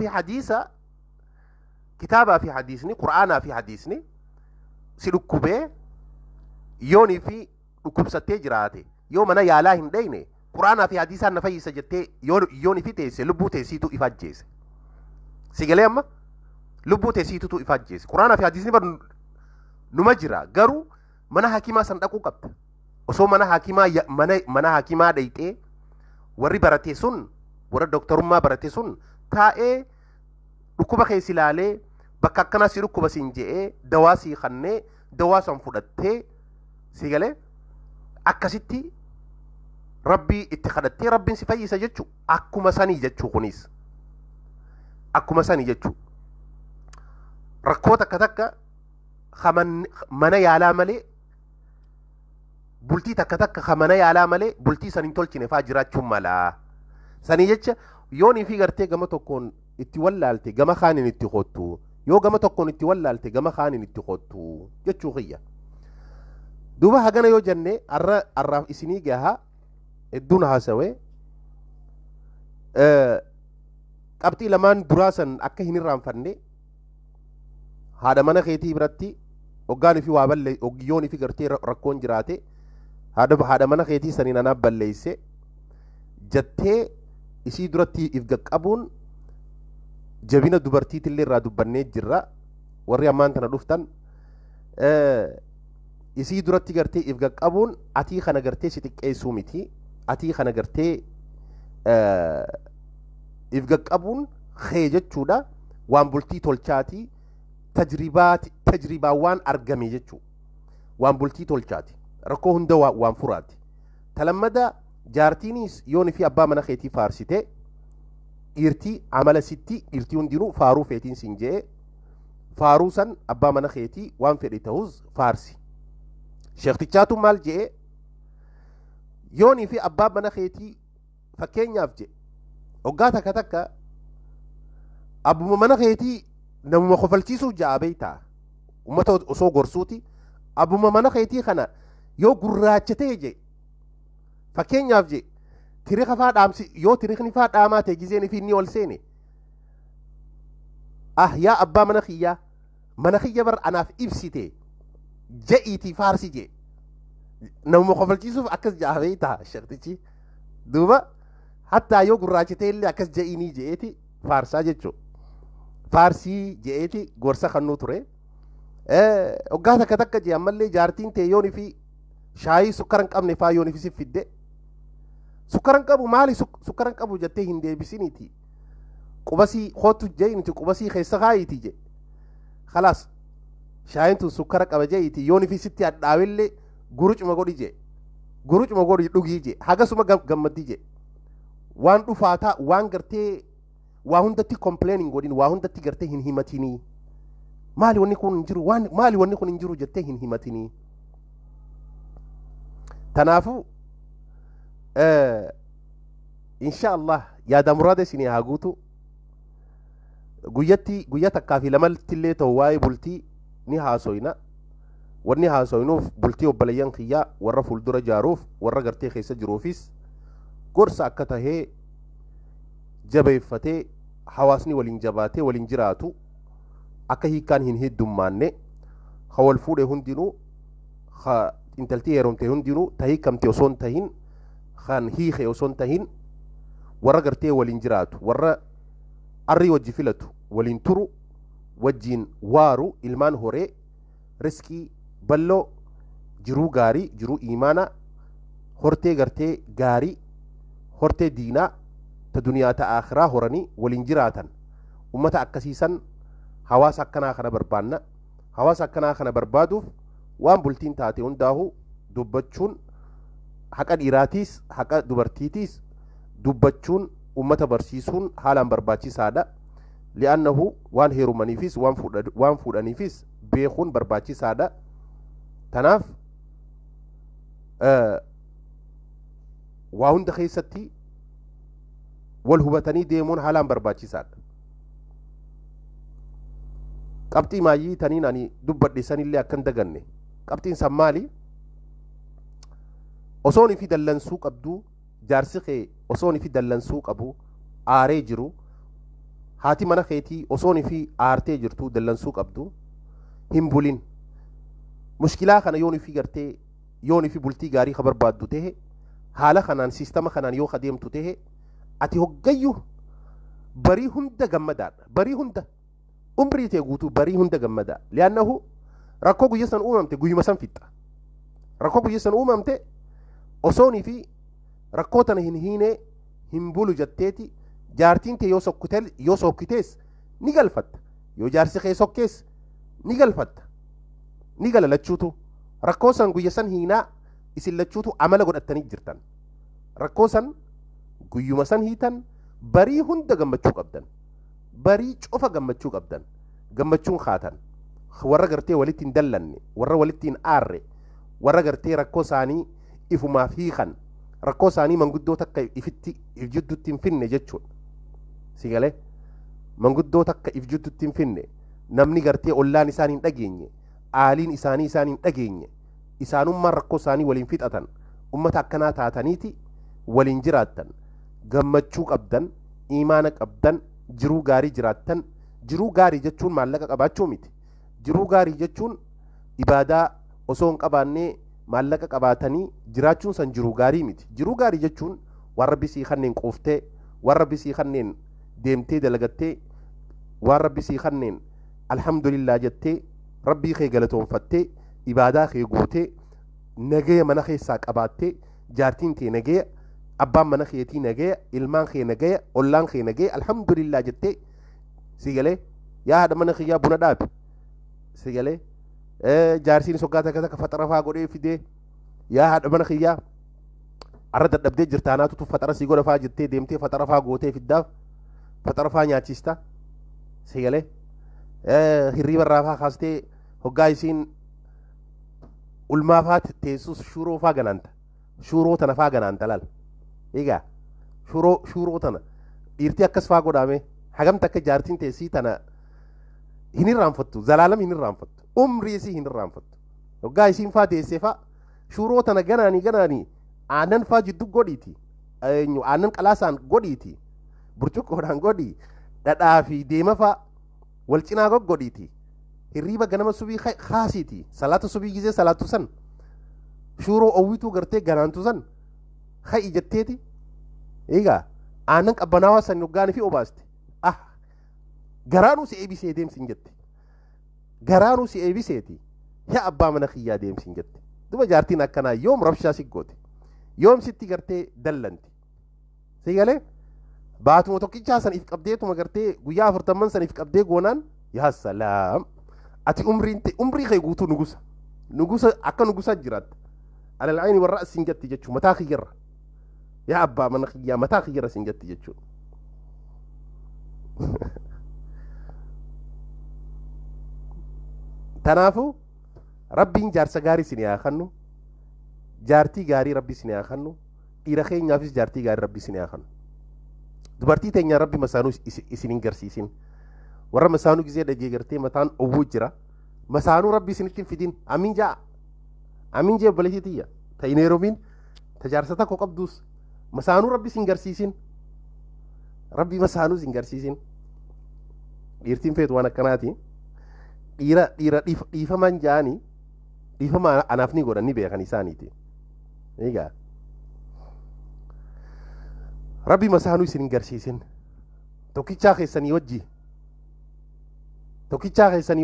fi hadiisni qur'aanaa fi hadiisni si dhukkubee yoonii fi dhukkubsattee jiraate yoo mana yaalaa hin dheyne qur'aanaa fi hadiisaan na fayyisa jettee yoonii fi teesse lubbuu teessiitu ifa ajjeese si galee amma lubbuu teessiitutu ifa ajjeese qur'aanaa fi hadiisni bar numa jira garuu mana hakimaa san dhaquu qabda osoo mana hakimaa dheyxee warri barate sun warra doktorummaa barate sun taa'ee dhukkuba keessa ilaalee bakka akkanaa si dhukkuba siin je'ee dawaa sii kannee dawaa san fudhattee si galee akkasitti rabbii itti kadhattee rabbiin si fayyisa jechuu akkuma sanii jechuu kunis akkuma sanii jechuu rakkoo takka mana yaalaa malee bultii takka mana yaalaa malee bultii san hin tolchine faa jiraachuun malaa sanii jecha yoonii fi gartee gama tokkoon itti wallaalte gama kaaniin itti qottu yoo gama tokkoon itti wallaalte gama kaaniin itti qottu jechuu kiyya duuba hagana yoo jenne arraaf isinii gahaa hedduun haasawee qabxii lamaan duraasan akka hin irraanfanne haadha mana keetii biratti hoggaanii fi waa hoggiyoonii fi gartee rakkoon jiraate haadha mana keetii saniin anaaf balleeyse jettee isii duratti if qaqqabuun jabina dubartiitillee irraa dubbannee jirra warri ammaan tana dhuftan isii duratti gartee if qaqqabuun atii kana gartee si xiqqeessuu miti atii kana gartee if qaqqabuun kee jechuudha waan bultii tolchaati tajribaa waan argame jechuu waan bultii tolchaati rakkoo hunda waan furaati talammada jaartiinis yooni fi abbaa mana keetii faarsite dhiirtii amala sitti dhiirtii hundinuu faaruu feetiin siin jee faaruusan abbaa mana keetii waan fedhe ta'us faarsi sheektichaatu maal je'e yoonii fi abbaa mana keetii fakkeenyaaf je hoggaa takka takka abbuma mana keetii namuma kofalchiisuuf ja'a beeytaa ummata osoo gorsuuti abbuma mana keetii kana yoo gurraachatee je fakkeenyaaf je tiriqa faa dhaamsi yoo tiriqni faa dhaamaa ta'e gizeen fi inni ol seene yaa abbaa mana kiyya bar anaaf ibsite ja'iitii faarsi je namuma kofalchiisuuf akkas ja'a beeytaa sheektichi duuba hattaa yoo gurraachatee illee akkas ja'inii je'eeti faarsaa jechuu faarsii je'eeti gorsa kannuu ture hoggaa takka takka je ammallee jaartiin ta'e yoonii fi shaayii sukkara hin qabne faa yoonii fi si fidde sukkara hin qabu maali sukkara hin qabu jettee hin deebisiniiti qubasii hootu je'initi qubasii keessa kaayiiti je khalaas shaayiin tun sukkara qaba je'iti yoonii fi sitti hadhaawillee gurucuma godhi je gurucuma godhi dhugii je hagasuma gammaddi je waan dhufaataa waan gartee waa hundatti kompleenin godhin waa hundatti gartee hin himatinii maali wanni kun hin jiru maali wanni kun hin jiru jettee hin himatinii tanaafu insha Allah yaada muraada isinii haa guutu guyya takkaa fi lamatti illee ta'u waa'ee bultii ni haasoyna wanni haasoynuuf bultii obboleeyyan kiyyaa warra fuuldura jaaruuf warra gartee keessa jiruufis gorsa akka tahee jabeeffatee hawaasni waliin jabaatee waliin jiraatu akka hiikaan hin heddummaanne ka wal fuudhe hundinuu ka intaltii heerumte hundinuu tahii kamte osoo hin tahin kan hiike osoo hin tahin warra gartee waliin jiraatu warra arrii wajji filatu waliin turu wajjiin waaru ilmaan horee riskii balloo jiruu gaarii jiruu iimaana hortee gartee gaarii hortee diinaa ta duniyaa ta akhiraa horanii waliin jiraatan ummata akkasiisan hawaasa akkanaa kana barbaanna hawaasa akkanaa kana barbaaduuf waan bultiin taate hundaahu dubbachuun haqa dhiiraatiis haqa dubartiitiis dubbachuun ummata barsiisuun haalaan barbaachisaadha li'annahu waan heerumaniifis waan fuudhaniifis beekuun barbaachisaadha tanaaf waa hunda keessatti wal hubatanii deemuun haalaan barbaachisaadha qabxii maayyii taniin ani dubbadhe sanillee akkan daganne qabxiin san maali osoonii fi dallansuu qabduu jaarsi kee osoonii fi dallansuu qabu aaree jiru haati mana keetii osoonii fi aartee jirtu dallansuu qabdu hin bulin mushkilaa kana yoonii fi gartee yoonii fi bultii gaarii ka barbaaddu tahe haala kanaan siistama kanaan yoo kadeemtu tahe ati hoggayyu barii hunda gammadaadha barii hunda umrii tee guutuu barii hunda gammadaa li'annahu rakkoo guyya san uumamte guyyuma san fixxa rakkoo guyya san uumamte osoonii fi rakkoo tana hin hiinee hin bulu jetteeti jaartiin tee yoo sokkitees ni galfatta yoo jaarsi kee sokkees ni galfatta ni gala lachuutu rakkoo san guyya san hiinaa isin lachuutu amala godhattanii jirtan rakkoo san guyyuma san hiitan barii hunda gammachuu qabdan barii cofa gammachuu qabdan gammachuun kaatan warra gartee walitti hin dallanne warra walitti hin aarre warra gartee rakkoo isaanii ifumaaf hiikan rakkoo isaanii manguddoo takka if jidduutti hin finne jechuudha si galee manguddoo takka if jidduutti hin finne namni gartee ollaan isaanii hin dhageenye aaliin isaanii hin dhageenye isaanummaan rakkoo isaanii waliin fixatan ummata akkanaa taataniiti waliin jiraattan gammachuu qabdan iimaana qabdan jiruu gaarii jiraattan jiruu gaarii jechuun maallaqa qabaachuu miti jiruu gaarii jechuun ibaadaa osoo hin qabaannee maallaqa qabaatanii jiraachuun san jiruu gaarii miti jiruu gaarii jechuun waan rabbi sii kanneen quuftee waan rabbi sii kanneen deemtee dalagattee waan rabbi sii kanneen alhamdulillah jettee rabbii kee galatoonfattee ibaadaa kee gootee nagaya mana keessaa qabaattee jaartiin tee nagaya abbaan mana keetii nagaya ilmaan kee nagaya ollaan kee nagaya alhamdulillah jettee si galee yaa haadha mana kiyyaa buna dhaabi si galee jaarsiin soggaa takka takka faxarafaa godhee fidee yaa haadha mana kiyyaa arra dadhabdee jirtaanaatutu faxara sii godhafaa jettee deemtee faxarafaa gootee fiddaaf faxarafaa nyaachista si galee hirriba irraa faa kaastee hoggaa isiin ulmaa faa teessus shuuroo faa ganaanta shuuroo tana faa ganaanta laal egaa shuuroo tana dhiirtii akkas faa godhame hagamta akka jaartiin teessii tana hin irraanfattu zalaalam hin irraanfattu umrii isii hin irraanfattu hoggaa isiin faa teessee faa shuuroo tana ganaanii aannan faa jiddu godhiiti aannan qalaasaan godhiiti burcuqqoodhaan godhii dhadhaa fi deema faa wal cinaa godhiiti hirriba ganama subii kaasiiti salaata subii gizee salaatu san shuuroo owwituu gartee ganaantu san ha'i jetteeti egaa aannan qabbanaawaa san hoggaanii fi obaaste garaanuu si eebisee deemsin jette garaanuu si eebiseeti yaa abbaa mana kiyyaa deemsin jette duba jaartiin akkanaa yoom rabshaa si goote yoom sitti gartee dallanti si galee baatuma tokkichaa saniif qabdeetuma gartee guyyaa 40 saniif qabdee goonaan yaa salaam ati umrii kee guutuu nugusa akka nugusaa jiraatta alal ayni warra sin jetti jechuu mataa kiyyarra yaa abbaa mana kiyyaa mataa kiyyarra sin jetti jechuu tanaafu rabbiin jaarsa gaarii sin yaa kannu jaartii gaarii rabbi sin yaa kannu dhiira keenyaafis jaartii gaarii rabbi sin yaa kannu dubartii teenya rabbi masaanuu isin hin garsiisin warra masaanuu gizee dhagee gartee mataan owwuu jira masaanuu rabbi isinitti hin fidin amin jee obboleettii tiyya ta hin heerumin ta jaarsa takko qabduus masaanuu rabbi sin garsiisin rabbi masaanuu sin garsiisin dhiirtiin feetu waan akkanaati dhiira dhiifaman jaanii dhiifama anaaf ni godhan ni beekan isaaniiti egaa rabbi masaanuu isin hin garsiisin tokkichaa keessanii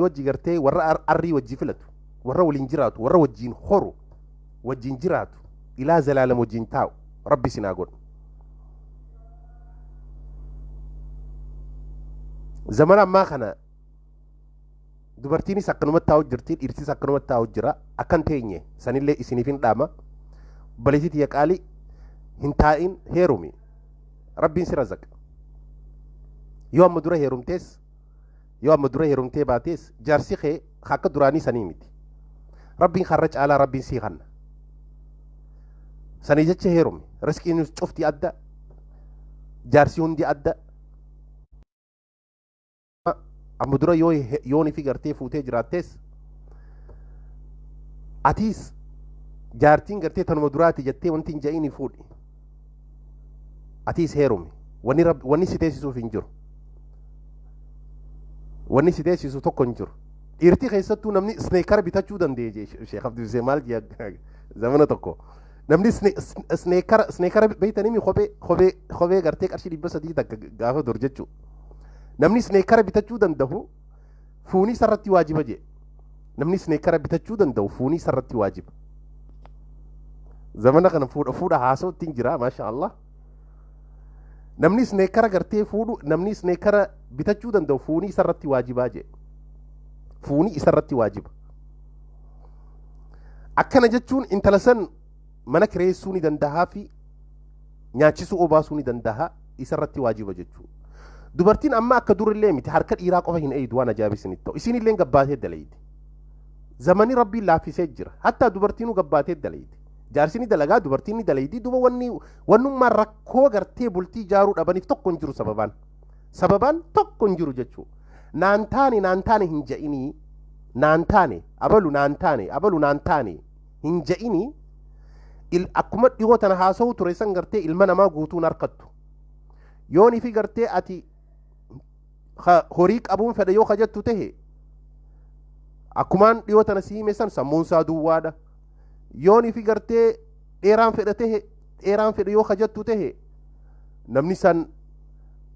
wajji gartee warra arrii wajji filatu warra waliin jiraatu warra wajjiin horu wajjiin jiraatu ilaa zalaalam wajjiin taa'u rabbi isin haa godhu zaman ammaa kana dubartiinis akkanumatti taa'u jirti dhiirtis akkanumatti taa'u jira akkan teenye sanillee isiniif hin dhaama obboleettii tiyya qaalii hin taa'in heerumi rabbiin si razaqa yoo amma dura heerumtee baatees jaarsi kee akka duraanii sanii miti rabbiin har'a caalaa rabbiin sii kanna sanii jecha heerumi riskiin cufti adda jaarsi hundi adda amma dura yooni fi gartee fuutee jiraattees atiis jaartiin gartee tanuma duraati jettee wanti hin ja'ini fuudhi atiis heerumi wanni si teessisuuf hin jiru wanni si teessisu tokko hin jiru dhiirtii keessattuu namni sneekara bitachuu danda'e sheekh abdulsee maal zamana tokko namni sneekara beeytanimi kophee gartee qarshii 300 takka gaafa dur jechuu namni sneekara bitachuu danda'u fuunii sarratti waajiba jee namni sneekara bitachuu danda'u fuunii sarratti waajiba zamana kana fuudha haasawutti hin jira maasha Allah namni sneekara gartee fuudhu namni sneekara bitachuu danda'u fuunii isarratti waajibaa jee fuunii isarratti waajiba akkana jechuun intala san mana kireessuu ni dandahaa fi nyaachisuu obaasuu ni dandahaa isarratti waajiba jechuu dubartiin amma akka durillee miti harka dhiiraa qofa hin eeydu waan ajaa'ibsiinitti ta'u isinillee gabbaatee dalayiti zamani rabbiin laaffisee jira hatta dubartiinuu gabbaatee dalayiti jaarsini dalagaa dubartiin ni dalayti duba wannummaan rakkoo gartee bultii jaaruu dhabaniif tokko hin jiru sababaan tokko hin jiru jechuu naan taane hin ja'inii naan taane abalu naan taane hin ja'inii akkuma dhihoo tana haasa'uu ture san gartee ilma namaa guutuun harkattu yoonii fi gartee ati horii qabuun fedha yoo kajattu tahe akkumaan dhihoo tana siime san sammuun isaa duwwaadha yoonii fi gartee dheeraan fedha yoo kajattu tahe namni san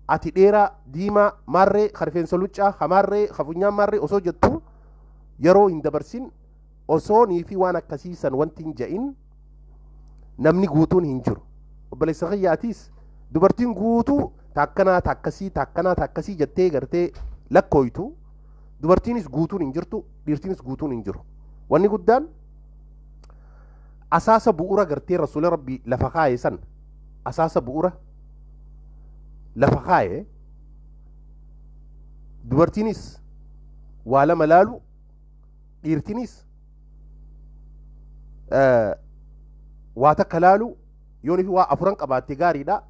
ati dheeraa diimaa maarree rifeensa luccaa hamaarree hafunyaan maarree osoo jettu yeroo hin dabarsin osoo nii fi waan akkasiisan wanti hin ja'in namni guutuun hin jiru obboleessa kiyyaatiis dubartiin guutuu taakkasii jettee gartee lakkooytu dubartiinis guutuun hin jirtu dhiirtiinis guutuun hin jiru wanni guddaan asaasa bu'ura gartee rasuula rabbii lafa kaa'e san asaasa bu'ura lafa kaa'e dubartiinis waa lama laalu dhiirtinis waa takka laalu yoonii fi waa afuran qabaatte gaariidha.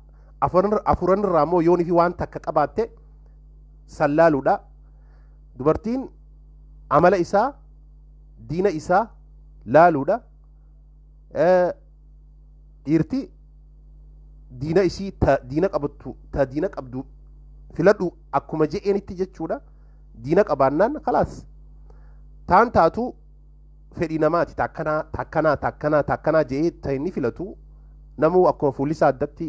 Afuran irraa immoo yoonii fi waan takka qabaatte san laaluudha. Dubartiin amala isaa diina isaa laaluudha. Dhiirti diina isii ta diina qabdu filadhu akkuma je'eenitti jechuudha. Diina qabaannaan khalaas taan taatu fedhii namaati takkanaa je'ee ta'inni filatu namuu akkuma fuulli isaa addatti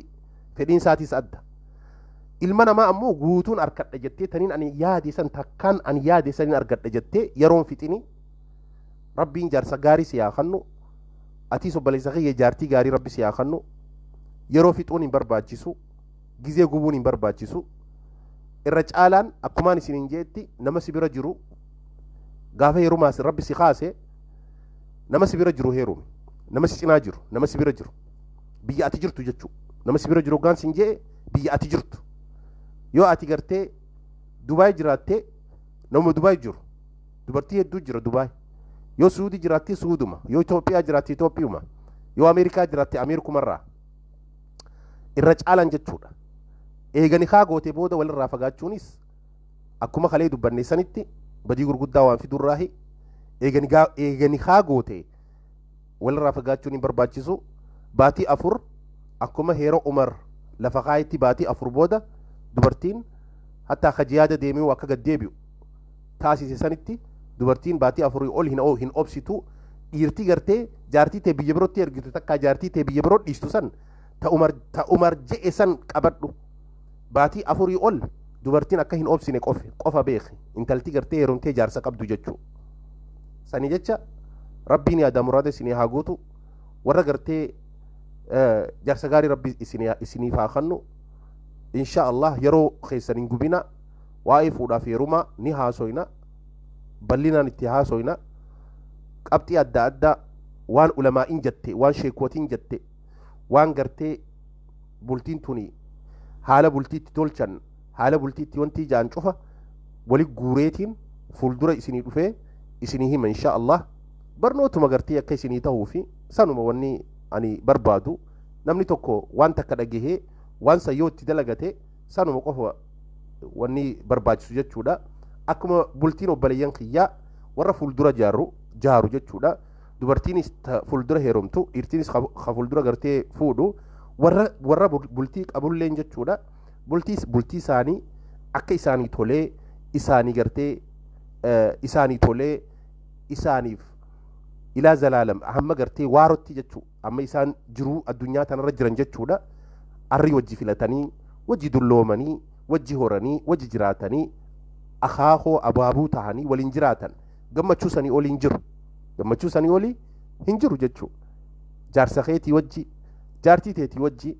fedhiin isaatiis adda. Ilma namaa ammoo guutuun argadha jettee taniin ani yaade san takkaan ani yaade saniin argadha jettee yeroon fixini rabbiin jaarsa gaarii si yaa kennu atiis obboleessa kiyya jaartii gaarii rabbi si yaa kennu yeroo fixuun hin barbaachisu gizee gubuun hin barbaachisu. Irra caalaan akkumaan isiniin jeetti nama si bira jiru gaafa heerumaas rabbi si kaase nama si bira jiru heerumi nama si cinaa jiru nama si bira jiru biyya ati jirtu jechuu nama si bira jiru gaan sin jee biyya ati jirtu yoo ati gartee Dubaay jiraattee nama Dubaay jiru dubartii hedduu jira Dubaay yoo Suudii jiraattee Suuduma yoo Itoophiyaa jiraattee Itoophiuma yoo Ameerikaa jiraattee Ameerikumarraa irra caalaan jechuudha. Eegani haa gootee booda walirraa fagaachuunis akkuma kalee dubbanne sanitti badii gurguddaa waan fidurraahi eegani haa gootee walirraa fagaachuun hin barbaachisu. Baatii afur akkuma heera Umar lafa kaayitti baatii afur booda dubartiin hattaa kajiyaada deemee akka gad deebi'u taasise sanitti dubartiin baatii afurii ol hin obsitu. Dhiirtii gartee jaartii tee biyya birootti ergitu takkaa jaartii tee biyya biroo dhiistu san ta Umar je'e san qabadhu. Baatii afurii ol dubartiin akka hin obsine qofa beeki intalti gartee heerumtee jaarsa qabdu jechuu. Sani jecha rabbiin yaada muraada isinii haa guutu. Warra gartee jaarsa gaarii rabbi isiniif haa kennu. Insha Allah yeroo keessan hin gubina waa'ee fuudhaaf heerumaa ni haasoyna bal'inaan itti haasoyna. Qabxii adda addaa waan ulamaa'iin jette waan sheekootiin jette waan gartee bultiin tuni haala bultiitti tolchan haala bultiitti wanti jaan cufa wali guureetiin fuuldura isinii dhufee isinii hima insha Allah. Barnootuma gartee akka isinii ta'uu fi sanuma wanni ani barbaadu namni tokko waan takka dhagahee waan sayyoo itti dalagate sanuma qofa wanni barbaachisu jechuudha. Akkuma bultiin obboleeyyan kiyyaa warra fuuldura jaaru jechuudha. Dubartiinis fuuldura heerumtu dhiirtiinis fuuldura gartee fuudhu warra bultii qabulleen jechuudha. Bultii isaanii akka isaanii tolee isaanii gartee isaanii tolee isaaniif ilaa zalaalam hamma gartee waarotti jechuudha. Amma isaan jiruu addunyaa tanarra jiran jechuudha. Arrii wajji filatanii wajji dulloomanii wajji horanii wajji jiraatanii akaakoo abaabuu tahanii waliin jiraatan gammachuu sanii olii hin jiru. Gammachuu sanii olii hin jiru jechuudha. Jaarsa keetii wajji jaartii teetii wajji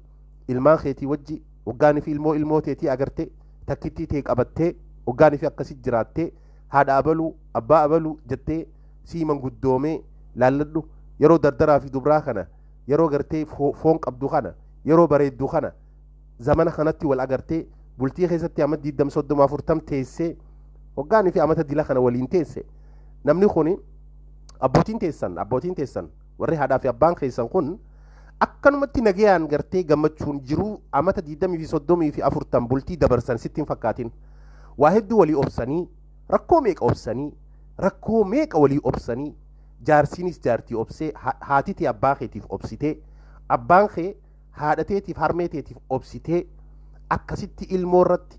ilmaan keetii wajji waggaanii fi ilmoo teetii agartee takkittii tee qabattee waggaanii fi akkasitti jiraattee haadha abaluu abbaa abaluu jettee sii manguddoomee laalladhu yeroo dardaraa fi dubraa kana yeroo gartee foon qabdu kana yeroo bareeddu kana zamana kanatti wal agartee bultii keessatti amma 20-30 teessee waggaanii fi amata dila kana waliin teesse namni kun abbootiin teessan warri haadhaa fi abbaan keessan kun akkanumatti nagayaan gartee gammachuun jiruu amata 20-30 bultii dabarsan sittiin fakkaatin waa hedduu walii obsanii rakkoo meeqa walii obsanii jaarsiinis jaartii obsee haatitee abbaa keetiif obsitee abbaan kee haadhateetiif harmeeteetiif obsitee akkasitti ilmoo irratti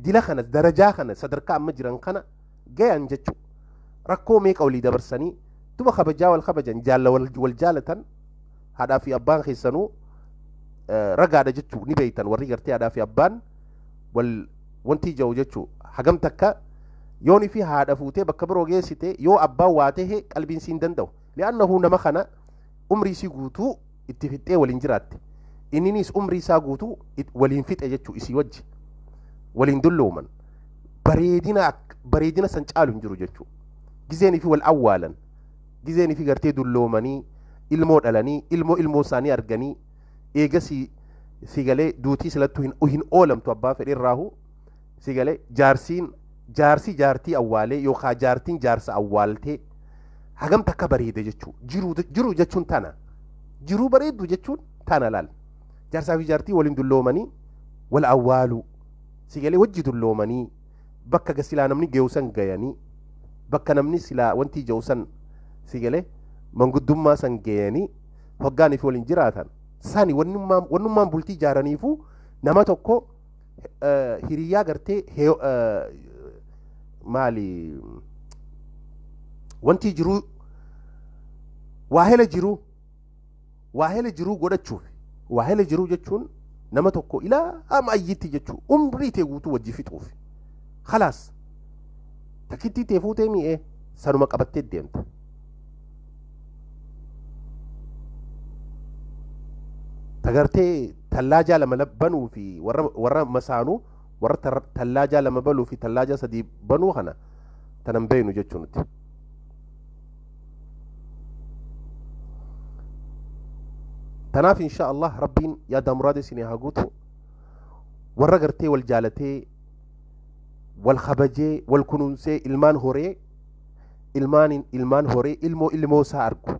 dila kana darajaa kana sadarkaa amma jiran kana gayan jechuu rakkoo meeqa walii dabarsanii duba kabajaa wal kabajan wal jaalatan haadhaa fi abbaan keessanuu ragaadha jechuu ni beeytan warri gartee haadhaa fi abbaan wanti jiru jechuu hagam takka yooni fi haadha fuutee bakka biroo geessite yoo abbaan waa tahe qalbiin siin danda'u li'annahu nama kana umrii isii guutuu itti fixxee waliin jiraatte inninis umrii isaa guutuu waliin fixe jechuu isii wajji waliin dullooman bareedina san caalu hin jiru jechuu gizeenii fi wal awwaalan gizeenii fi gartee dulloomanii ilmoo dhalanii ilmoo isaanii arganii eegasii sigalee duutii silattuu hin oolamtu abbaa fedhe irraahu sigalee jaarsi jaartii awwaalee yookaan jaartiin jaarsa awwaaltee hagam takka bareede jechuu jiru jechuun tana jiruu bareeddu jechuun tana laal jaarsaa fi jaartii waliin dulloomanii wal awwaaluu sigalee wajji dulloomanii bakka gasilaa namni geewsan gayanii bakka namni silaa wanti jawsan sigalee manguddummaa san gayanii hoggaanii fi waliin jiraatan sani wannummaan bultii jaaraniifu nama tokko hiriyaa gartee maali wanti jiruu waahela jiruu godhachuuf waahela jiruu jechuun nama tokko ilaa ama ayyitti jechuu umrii tee guutuu wajji fixuuf khalaas takkitti tee fuutee mi'ee sanuma qabattee deemta tagartee tallaaja lama banuu fi warra masaanuu warra tallaaja lama baluu fi tallaaja sadii banuu kana tanan beeynu jechuu nuti tanaaf insha Allah rabbiin yaada muraada isinii haa guutu warra gartee wal jaalatee wal kabajee wal kunuunsee ilmaan horee ilmaan horee ilmoo isaa argu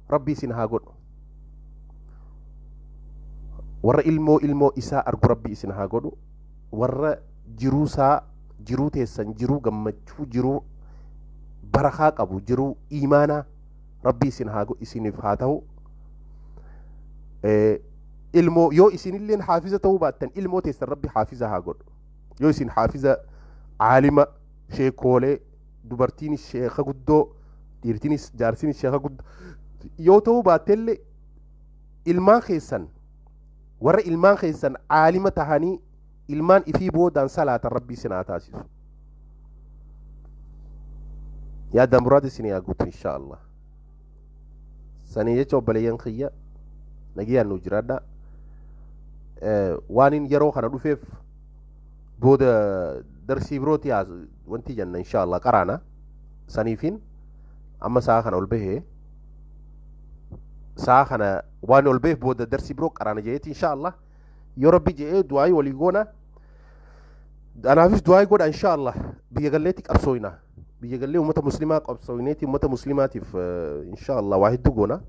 rabbii isin haa godhu warra ilmoo isaa argu rabbii isin haa godhu warra jiruu teessan jiruu gammachuu jiruu barakaa qabu jiruu iimaanaa rabbii isiniif haa ta'u ilmoo yoo isinilleen haafiza ta'uu baattan ilmoo teessan rabbi haafiza haa godhu yoo isin haafiza caalima sheekoolee dubartiinis sheeka guddoo dhiirtiinis jaarsiinis sheeka guddoo yoo ta'uu baattellee ilmaan keessan warra ilmaan keessan caalima tahanii ilmaan ifii boodaan salaatan rabbii isin haa taasisu yaada muraada isin haa guutu insha Allah sanii jecha obboleeyyan kiyya nagiyaan nu jiraadha waanin yeroo kana dhufeef booda darsii birooti wanti jenna insha Allah qaraana saniifin amma saa kana ol bahee saa kana waan ol baheef booda darsii biroo qaraana jeeti insha Allah yoo rabbi je'ee du'aayi walii goona anaafis du'aayi godha insha Allah biyya galleetti qabsooyna biyya gallee ummata muslimaa qabsooyneeti ummata muslimaatiif insha Allah waa hedduu goona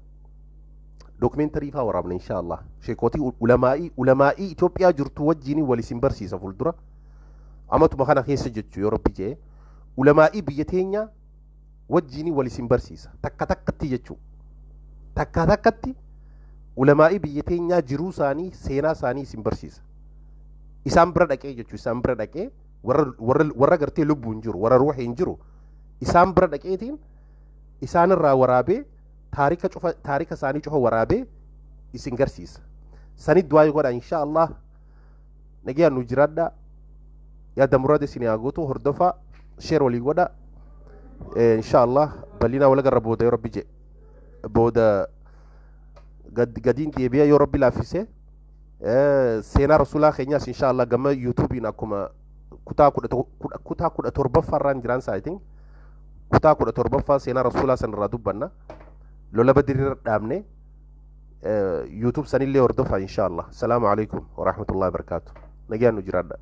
دوكمنتري فا ورابنا إن شاء الله شيكوتي علمائي إثيوبيا جرتو وجيني وليسين برسيسا فولدرا أما تمخانا خين سجدتو يا ربي جي علمائي بيتينيا وجيني وليسين برسيسا تكا تكتي جتشو تكا تكتي علمائي بيتينيا جرو ساني سينا ساني سين برسيسا إسام بردك إيه جتشو إسام بردك إيه ورا قرتي لبو انجرو ورا روحي انجرو إسام بردك إيه تين إسان الرا ورابي taarika isaanii cufa waraabee isin garsiisa sanit du'aa godha insha Allah nagayaan nu jiraadha yaada muraada isin haa guutu hordofa sheer walii godha insha Allah bal'inaa wala garra booda yoo rabbi je booda gadiin deebi'a yoo rabbi laaffise seenaa rasuulaa keenyaas insha Allah gama yuutuubiin akkuma kutaa 17 irraan jiraan saayitiin kutaa 17 seenaa rasuulaa sanirraa dubbanna لولا بدري دامني يوتيوب سنيلي وردفع إن شاء الله السلام عليكم ورحمة الله وبركاته نجي نجرد